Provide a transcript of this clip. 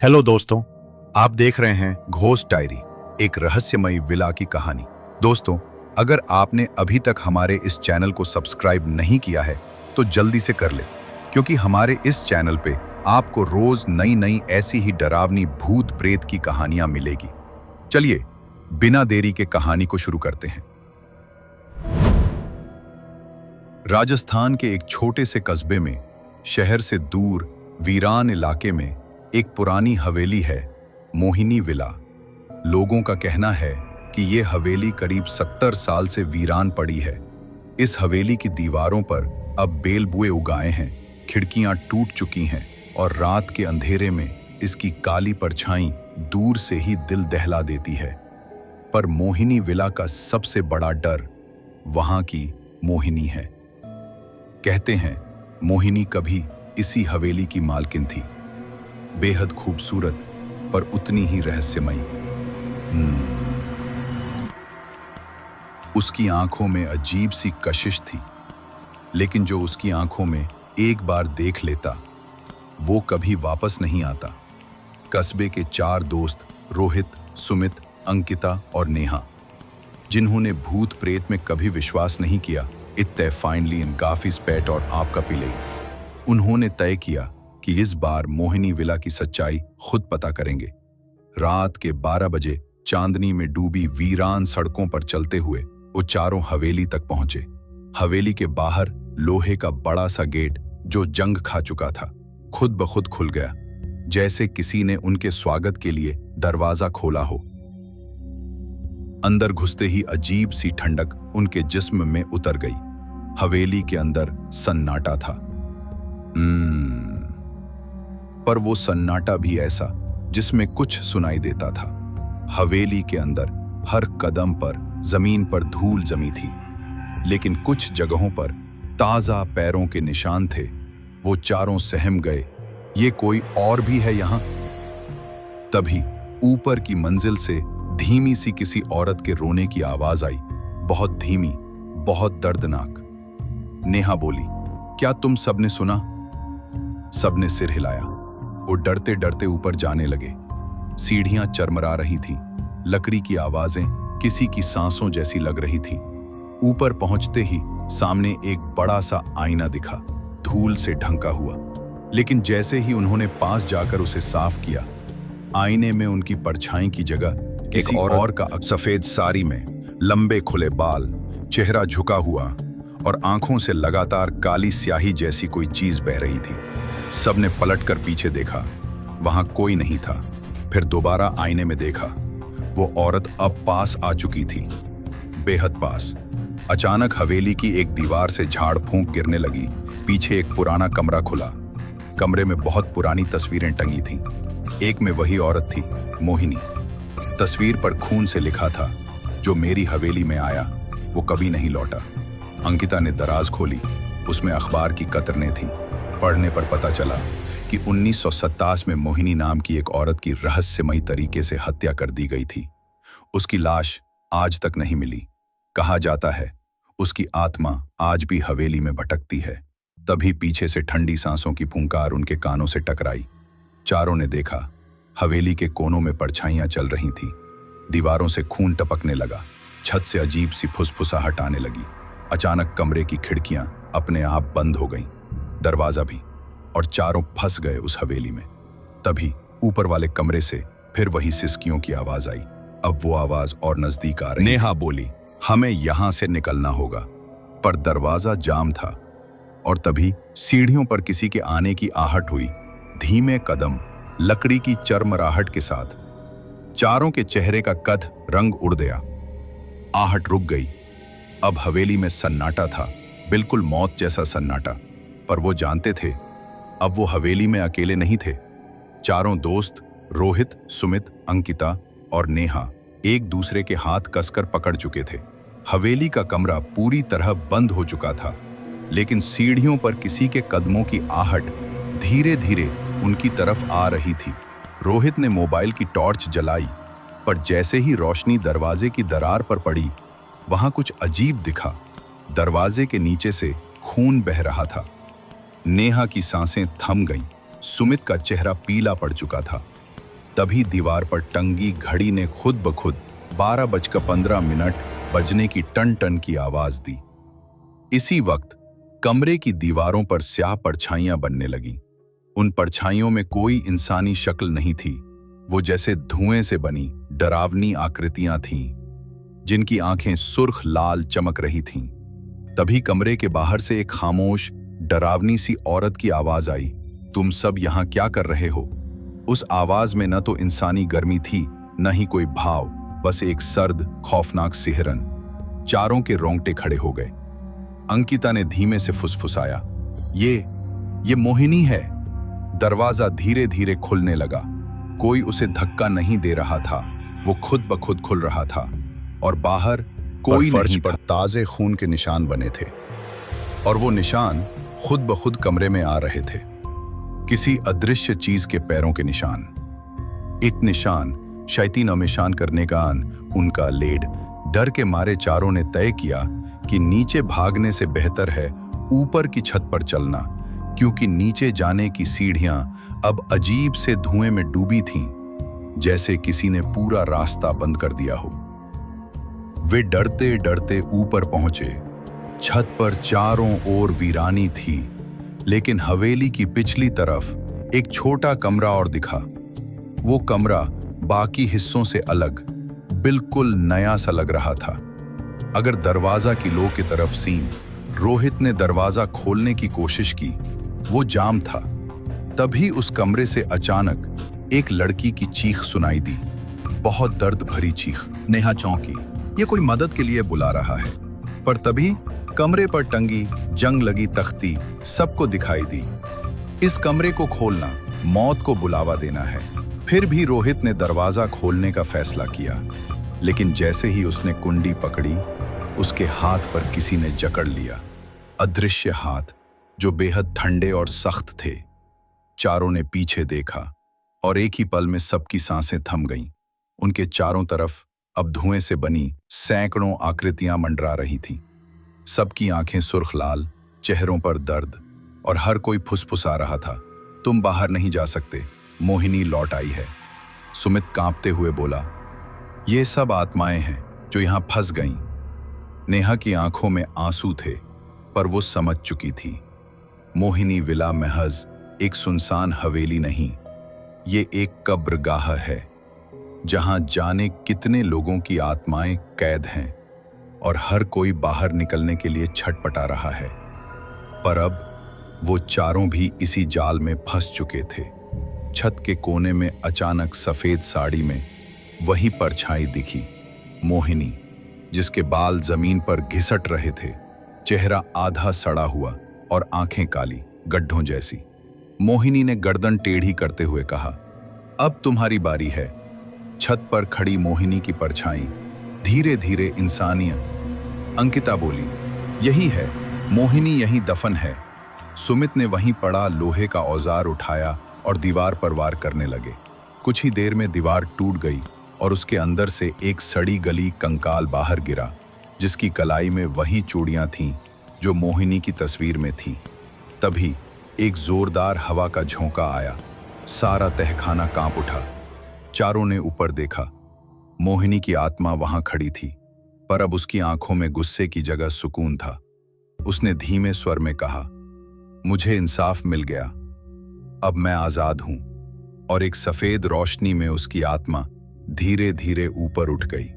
Hello दोस्तों, आप देख रहे हैं घोस्ट डायरी, एक रहस्यमयी विला की कहानी। दोस्तों, अगर आपने अभी तक हमारे इस चैनल को सब्सक्राइब नहीं किया है तो जल्दी से कर ले, क्योंकि हमारे इस चैनल पे आपको रोज नई नई ऐसी ही डरावनी भूत प्रेत की कहानियां मिलेगी। चलिए बिना देरी के कहानी को शुरू करते हैं। राजस्थान के एक छोटे से कस्बे में, शहर से दूर वीरान इलाके में एक पुरानी हवेली है, मोहिनी विला। लोगों का कहना है कि ये हवेली करीब 70 साल से वीरान पड़ी है। इस हवेली की दीवारों पर अब बेलबुए उगाए हैं, खिड़कियां टूट चुकी हैं और रात के अंधेरे में इसकी काली परछाई दूर से ही दिल दहला देती है। पर मोहिनी विला का सबसे बड़ा डर वहां की मोहिनी है। कहते हैं मोहिनी कभी इसी हवेली की मालकिन थी, बेहद खूबसूरत पर उतनी ही रहस्यमयी। उसकी आंखों में अजीब सी कशिश थी, लेकिन जो उसकी आंखों में एक बार देख लेता वो कभी वापस नहीं आता। कस्बे के 4 दोस्त रोहित, सुमित, अंकिता और नेहा, जिन्होंने भूत प्रेत में कभी विश्वास नहीं किया, इत्ते फाइनली इन गाफिस पेट और आपका पिले, उन्होंने तय किया कि इस बार मोहिनी विला की सच्चाई खुद पता करेंगे। रात के 12 बजे चांदनी में डूबी वीरान सड़कों पर चलते हुए वो चारों हवेली तक पहुंचे। हवेली के बाहर लोहे का बड़ा सा गेट, जो जंग खा चुका था, खुद ब खुद खुल गया, जैसे किसी ने उनके स्वागत के लिए दरवाजा खोला हो। अंदर घुसते ही अजीब सी ठंडक उनके जिस्म में उतर गई। हवेली के अंदर सन्नाटा था। पर वो सन्नाटा भी ऐसा जिसमें कुछ सुनाई देता था। हवेली के अंदर हर कदम पर जमीन पर धूल जमी थी, लेकिन कुछ जगहों पर ताजा पैरों के निशान थे। वो चारों सहम गए, ये कोई और भी है यहाँ। तभी ऊपर की मंजिल से धीमी सी किसी औरत के रोने की आवाज आई, बहुत धीमी, बहुत दर्दनाक। नेहा बोली, क्या तुम सबने सुना? सबने सिर हिलाया। वो डरते डरते ऊपर जाने लगे। सीढ़ियां चरमरा रही थीं, लकड़ी की आवाजें किसी की सांसों जैसी लग रही थी। ऊपर पहुंचते ही सामने एक बड़ा सा आईना दिखा, धूल से ढंका हुआ। लेकिन जैसे ही उन्होंने पास जाकर उसे साफ किया, आईने में उनकी परछाई की जगह किसी और का, सफेद साड़ी में, लंबे खुले बाल, चेहरा झुका हुआ और आंखों से लगातार काली स्याही जैसी कोई चीज बह रही थी। सबने पलटकर पीछे देखा, वहां कोई नहीं था। फिर दोबारा आईने में देखा, वो औरत अब पास आ चुकी थी, बेहद पास। अचानक हवेली की एक दीवार से झाड़ फूंक गिरने लगी। पीछे एक पुराना कमरा खुला। कमरे में बहुत पुरानी तस्वीरें टंगी थीं। एक में वही औरत थी, मोहिनी। तस्वीर पर खून से लिखा था, जो मेरी हवेली में आया वो कभी नहीं लौटा। अंकिता ने दराज खोली, उसमें अखबार की कतरनें थीं। पढ़ने पर पता चला कि 1927 में मोहिनी नाम की एक औरत की रहस्यमयी तरीके से हत्या कर दी गई थी। उसकी लाश आज तक नहीं मिली। कहा जाता है उसकी आत्मा आज भी हवेली में भटकती है। तभी पीछे से ठंडी सांसों की फुंकार उनके कानों से टकराई। चारों ने देखा, हवेली के कोनों में परछाइयां चल रही थीं। दीवारों से खून टपकने लगा, छत से अजीब सी फुसफुसाहट आने लगी। अचानक कमरे की खिड़कियां अपने आप बंद हो गईं, दरवाजा भी, और चारों फंस गए उस हवेली में। तभी ऊपर वाले कमरे से फिर वही सिसकियों की आवाज आई। अब वो आवाज और नजदीक आ रही। नेहा बोली, हमें यहां से निकलना होगा। पर दरवाजा जाम था और तभी सीढ़ियों पर किसी के आने की आहट हुई। धीमे कदम, लकड़ी की चरमराहट के साथ। चारों के चेहरे का कद रंग उड़ गया। आहट रुक गई। अब हवेली में सन्नाटा था, बिल्कुल मौत जैसा सन्नाटा। पर वो जानते थे, अब वो हवेली में अकेले नहीं थे। चारों दोस्त रोहित, सुमित, अंकिता और नेहा एक दूसरे के हाथ कसकर पकड़ चुके थे। हवेली का कमरा पूरी तरह बंद हो चुका था, लेकिन सीढ़ियों पर किसी के कदमों की आहट धीरे धीरे उनकी तरफ आ रही थी। रोहित ने मोबाइल की टॉर्च जलाई, पर जैसे ही रोशनी दरवाजे की दरार पर पड़ी, वहां कुछ अजीब दिखा। दरवाजे के नीचे से खून बह रहा था। नेहा की सांसें थम गईं। सुमित का चेहरा पीला पड़ चुका था। तभी दीवार पर टंगी घड़ी ने खुद ब खुद 12:15 बजने की टन टन की आवाज दी। इसी वक्त कमरे की दीवारों पर स्याह परछाइयां बनने लगीं। उन परछाइयों में कोई इंसानी शक्ल नहीं थी। वो जैसे धुएं से बनी डरावनी आकृतियां थीं, जिनकी आंखें सुर्ख लाल चमक रही थीं। तभी कमरे के बाहर से एक खामोश डरावनी सी औरत की आवाज आई, तुम सब यहां क्या कर रहे हो? उस आवाज में न तो इंसानी गर्मी थी, न ही कोई भाव, बस एक सर्द खौफनाक सिहरन। चारों के रोंगटे खड़े हो गए। अंकिता ने धीमे से फुसफुसाया, ये मोहिनी है। दरवाजा धीरे धीरे खुलने लगा। कोई उसे धक्का नहीं दे रहा था, वो खुद ब खुद खुल रहा था और बाहर कोई नहीं था। ताजे खून के निशान बने थे और वो निशान खुद ब खुद कमरे में आ रहे थे, किसी अदृश्य चीज के पैरों के निशान। एक निशान शैतान निशान करने का उनका लेड। डर के मारे चारों ने तय किया कि नीचे भागने से बेहतर है ऊपर की छत पर चलना, क्योंकि नीचे जाने की सीढ़ियां अब अजीब से धुएं में डूबी थीं, जैसे किसी ने पूरा रास्ता बंद कर दिया हो। वे डरते डरते ऊपर पहुंचे। छत पर चारों ओर वीरानी थी, लेकिन हवेली की पिछली तरफ एक छोटा कमरा और दिखा। वो कमरा बाकी हिस्सों से अलग, बिल्कुल नया सा लग रहा था। अगर दरवाजा की लो की तरफ सीन रोहित ने दरवाजा खोलने की कोशिश की, वो जाम था। तभी उस कमरे से अचानक एक लड़की की चीख सुनाई दी, बहुत दर्द भरी चीख। नेहा चौंकी, ये कोई मदद के लिए बुला रहा है। पर तभी कमरे पर टंगी जंग लगी तख्ती सबको दिखाई दी। इस कमरे को खोलना मौत को बुलावा देना है। फिर भी रोहित ने दरवाजा खोलने का फैसला किया, लेकिन जैसे ही उसने कुंडी पकड़ी, उसके हाथ पर किसी ने जकड़ लिया। अदृश्य हाथ जो बेहद ठंडे और सख्त थे। चारों ने पीछे देखा और एक ही पल में सबकी सांसें थम गईं। उनके चारों तरफ अब धुएं से बनी सैकड़ों आकृतियां मंडरा रही थीं। सबकी आंखें सुर्ख लाल, चेहरों पर दर्द, और हर कोई फुसफुसा रहा था, तुम बाहर नहीं जा सकते, मोहिनी लौट आई है। सुमित कांपते हुए बोला, ये सब आत्माएं हैं जो यहां फंस गईं। नेहा की आंखों में आंसू थे, पर वो समझ चुकी थी, मोहिनी विला महज एक सुनसान हवेली नहीं, ये एक कब्रगाह है, जहां जाने कितने लोगों की आत्माएं कैद हैं और हर कोई बाहर निकलने के लिए छटपटा रहा है। पर अब वो चारों भी इसी जाल में फंस चुके थे। छत के कोने में अचानक सफेद साड़ी में वही परछाई दिखी, मोहिनी, जिसके बाल जमीन पर घिसट रहे थे, चेहरा आधा सड़ा हुआ और आंखें काली गड्ढों जैसी। मोहिनी ने गर्दन टेढ़ी करते हुए कहा, अब तुम्हारी बारी है। छत पर खड़ी मोहिनी की परछाई धीरे धीरे इंसानियत। अंकिता बोली, यही है, मोहिनी यहीं दफन है। सुमित ने वहीं पड़ा लोहे का औजार उठाया और दीवार पर वार करने लगे। कुछ ही देर में दीवार टूट गई और उसके अंदर से एक सड़ी गली कंकाल बाहर गिरा, जिसकी कलाई में वही चूड़ियां थीं जो मोहिनी की तस्वीर में थीं। तभी एक जोरदार हवा का झोंका आया, सारा तहखाना कांप उठा। चारों ने ऊपर देखा, मोहिनी की आत्मा वहां खड़ी थी, पर अब उसकी आंखों में गुस्से की जगह सुकून था। उसने धीमे स्वर में कहा, मुझे इंसाफ मिल गया, अब मैं आजाद हूं। और एक सफेद रोशनी में उसकी आत्मा धीरे धीरे ऊपर उठ गई।